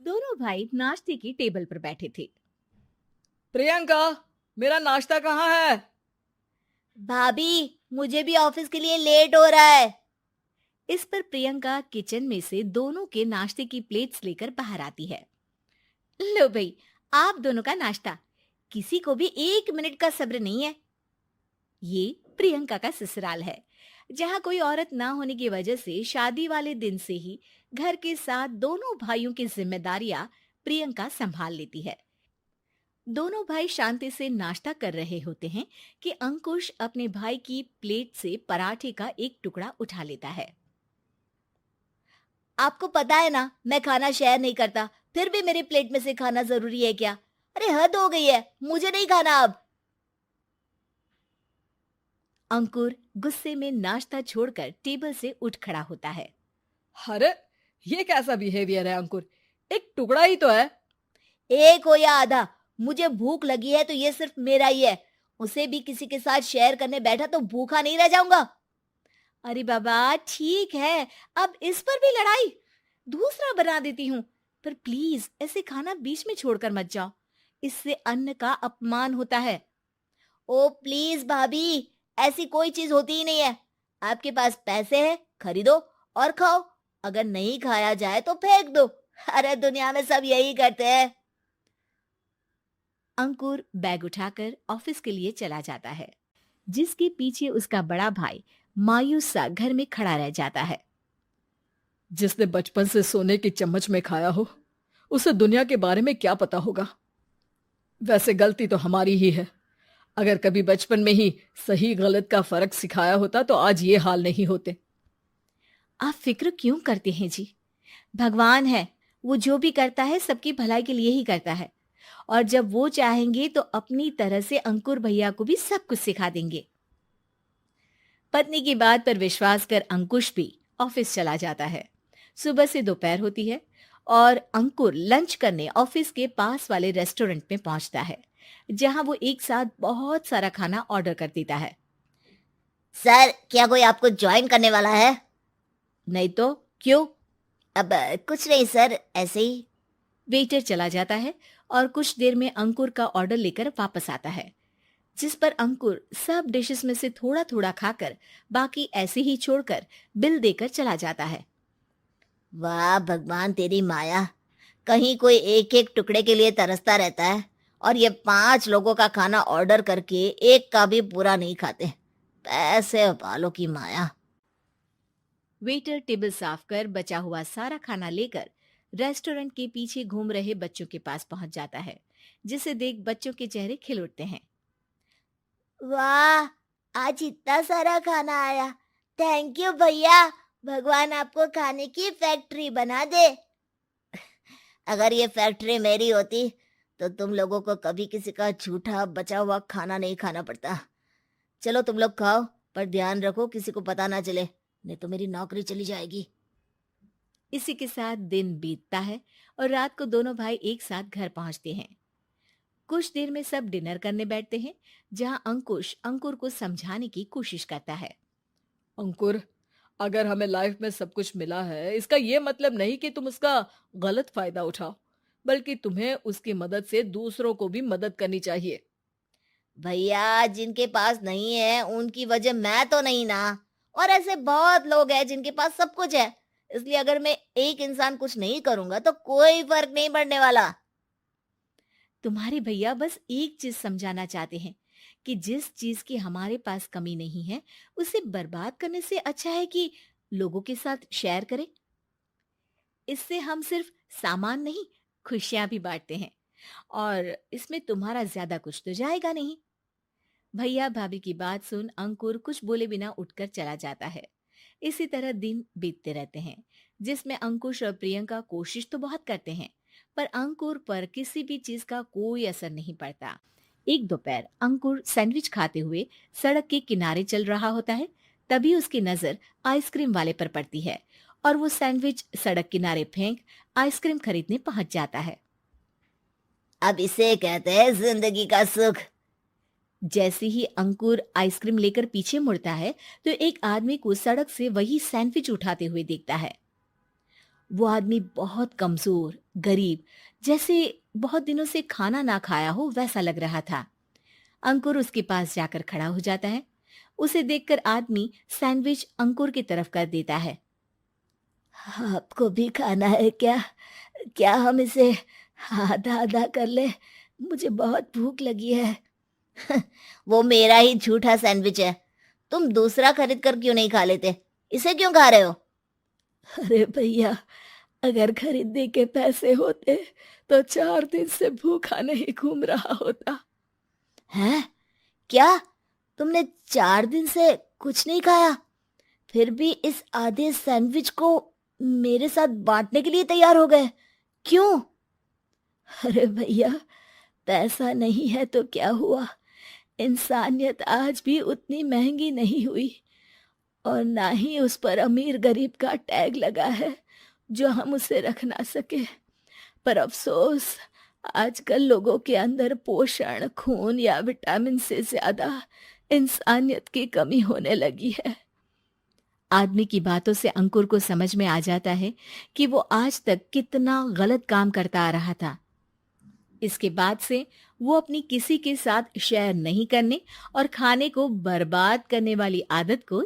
दोनों भाई नाश्ते की टेबल पर बैठे थे। प्रियंका, मेरा नाश्ता कहाँ है? भाभी, मुझे भी ऑफिस के लिए लेट हो रहा है। इस पर प्रियंका किचन में से दोनों के नाश्ते की प्लेट्स लेकर बाहर आती है। लो भाई, आप दोनों का नाश्ता। किसी को भी 1 मिनट का सब्र नहीं है। ये प्रियंका का ससुराल है, जहाँ कोई औरत ना होने की वजह से शादी वाले दिन से ही घर के साथ दोनों भाइयों की जिम्मेदारियां प्रियंका संभाल लेती है। दोनों भाई शांति से नाश्ता कर रहे होते हैं कि अंकुश अपने भाई की प्लेट से पराठे का एक टुकड़ा उठा लेता है। आपको पता है ना, मैं खाना शेयर नहीं करता, फिर भी मेरे प्लेट में से खाना जरूरी है क्या? अरे हद हो गई है, मुझे नहीं खाना अब। अंकुर गुस्से में नाश्ता छोड़कर टेबल से उठ खड़ा होता है। अरे, ये कैसा बिहेवियर है अंकुर? एक टुकड़ा ही तो है। एक हो या आधा, मुझे भूख लगी है तो ये सिर्फ मेरा ही है। उसे भी किसी के साथ शेयर करने बैठा तो भूखा नहीं रह जाऊंगा। अरे बाबा, ठीक है, अब इस पर भी लड़ाई। दूसरा बना देती हूँ, पर प्लीज ऐसे खाना बीच में छोड़कर मत जाओ। इससे अन्न का अपमान होता है। ओ प्लीज भाभी, ऐसी कोई चीज होती ही नहीं है। आपके पास पैसे हैं, खरीदो और खाओ। अगर नहीं खाया जाए तो फेंक दो। अरे दुनिया में सब यही करते हैं। अंकुर बैग उठाकर ऑफिस के लिए चला जाता है, जिसके पीछे उसका बड़ा भाई मायूस सा घर में खड़ा रह जाता है। जिसने बचपन से सोने की चम्मच में खाया हो, उसे दुनिया के बारे में क्या पता होगा। वैसे गलती तो हमारी ही है। अगर कभी बचपन में ही सही गलत का फर्क सिखाया होता तो आज ये हाल नहीं होते। आप फिक्र क्यों करते हैं जी? भगवान है, वो जो भी करता है सबकी भलाई के लिए ही करता है। और जब वो चाहेंगे तो अपनी तरह से अंकुर भैया को भी सब कुछ सिखा देंगे। पत्नी की बात पर विश्वास कर अंकुश भी ऑफिस चला जाता है। सुबह से दोपहर होती है और अंकुर लंच करने ऑफिस के पास वाले रेस्टोरेंट में पहुंचता है, जहां वो एक साथ बहुत सारा खाना ऑर्डर कर देता है। सर, क्या कोई आपको ज्वाइन करने वाला है? नहीं तो क्यों? अब कुछ नहीं सर, ऐसे ही। वेटर चला जाता है और कुछ देर में अंकुर का ऑर्डर लेकर वापस आता है, जिस पर अंकुर सब डिशेस में से थोड़ा थोड़ा खाकर बाकी ऐसे ही छोड़कर बिल देकर चला जाता है। वाह भगवान, तेरी माया। कहीं कोई एक एक टुकड़े के लिए तरसता रहता है और ये 5 लोगों का खाना ऑर्डर करके एक का भी पूरा नहीं खाते। पैसे वालों की माया। वेटर टेबल साफ कर बचा हुआ सारा खाना लेकर रेस्टोरेंट के पीछे घूम रहे बच्चों के पास पहुंच जाता है, जिसे देख बच्चों के चेहरे खिल उठते हैं। वाह, आज इतना सारा खाना आया। थैंक यू भैया। भगवान आपको खाने की फैक्ट्री बना दे। अगर ये फैक्ट्री मेरी होती तो तुम लोगों को कभी किसी का झूठा बचा हुआ खाना नहीं खाना पड़ता। चलो तुम लोग खाओ, पर ध्यान रखो किसी को पता ना चले, नहीं तो मेरी नौकरी चली जाएगी। इसी के साथ दिन बीतता है और रात को दोनों भाई एक साथ घर पहुंचते हैं। कुछ देर में सब डिनर करने बैठते हैं, जहां अंकुश अंकुर को समझाने की कोशिश करता है। अंकुर, अगर हमें लाइफ में सब कुछ मिला है, इसका ये मतलब नहीं कि तुम उसका गलत फायदा उठाओ, बल्कि तुम्हें उसकी मदद से दूसरों को भी मदद करनी चाहिए। भैया, जिनके पास नहीं है उनकी वजह मैं तो नहीं ना। और ऐसे बहुत लोग हैं जिनके पास सब कुछ है। इसलिए अगर मैं एक इंसान कुछ नहीं करूंगा तो कोई फर्क नहीं पड़ने वाला। तुम्हारे भैया बस एक चीज समझाना चाहते हैं कि जिस चीज की हमारे पास कमी नहीं है, उसे बर्बाद करने से अच्छा है कि लोगों के साथ शेयर करें। इससे हम सिर्फ सामान नहीं, खुशियां भी बांटते हैं, और इसमें तुम्हारा ज्यादा कुछ तो जाएगा नहीं। भैया भाभी की बात सुन अंकुर कुछ बोले बिना उठकर चला जाता है। इसी तरह दिन बीतते रहते हैं, जिसमें अंकुश और प्रियंका कोशिश तो बहुत करते हैं, पर अंकुर पर किसी भी चीज का कोई असर नहीं पड़ता। एक दोपहर अंकुर सैंडविच खाते हुए सड़क के किनारे चल रहा होता है। तभी उसकी नजर आइसक्रीम वाले पर पड़ती है और वो सैंडविच सड़क किनारे फेंक आइसक्रीम खरीदने पहुंच जाता है। अब इसे कहते हैं जिंदगी का सुख। जैसे ही अंकुर आइसक्रीम लेकर पीछे मुड़ता है तो एक आदमी को सड़क से वही सैंडविच उठाते हुए देखता है। वो आदमी बहुत कमजोर, गरीब, जैसे बहुत दिनों से खाना ना खाया हो वैसा लग रहा था। अंकुर उसके पास जाकर खड़ा हो जाता है। उसे देखकर आदमी सैंडविच अंकुर की तरफ कर देता है। आपको भी खाना है क्या? क्या हम इसे आधा आधा कर ले? मुझे बहुत भूख लगी है। वो मेरा ही झूठा सैंडविच है। तुम दूसरा खरीद कर क्यों नहीं खा लेते? इसे क्यों खा रहे हो? अरे भैया, अगर खरीदने के पैसे होते तो 4 दिन से भूखा नहीं घूम रहा होता। हैं? क्या? तुमने 4 दिन से कुछ नहीं खाया, फिर भी इस आधे सैंडविच को मेरे साथ बांटने के लिए तैयार हो गए? क्यों? अरे भैया, पैसा नहीं है तो क्या हुआ, इंसानियत आज भी उतनी महंगी नहीं हुई, और ना ही उस पर अमीर गरीब का टैग लगा है जो हम उसे रख ना सके। पर अफसोस, आजकल लोगों के अंदर पोषण, खून या विटामिन से ज्यादा इंसानियत की कमी होने लगी है। आदमी की बातों से अंकुर को समझ में आ जाता है कि वो आज तक कितना गलत काम करता आ रहा था। इसके बाद से वो अपनी किसी के साथ शेयर नहीं करने और खाने को बर्बाद करने वाली आदत को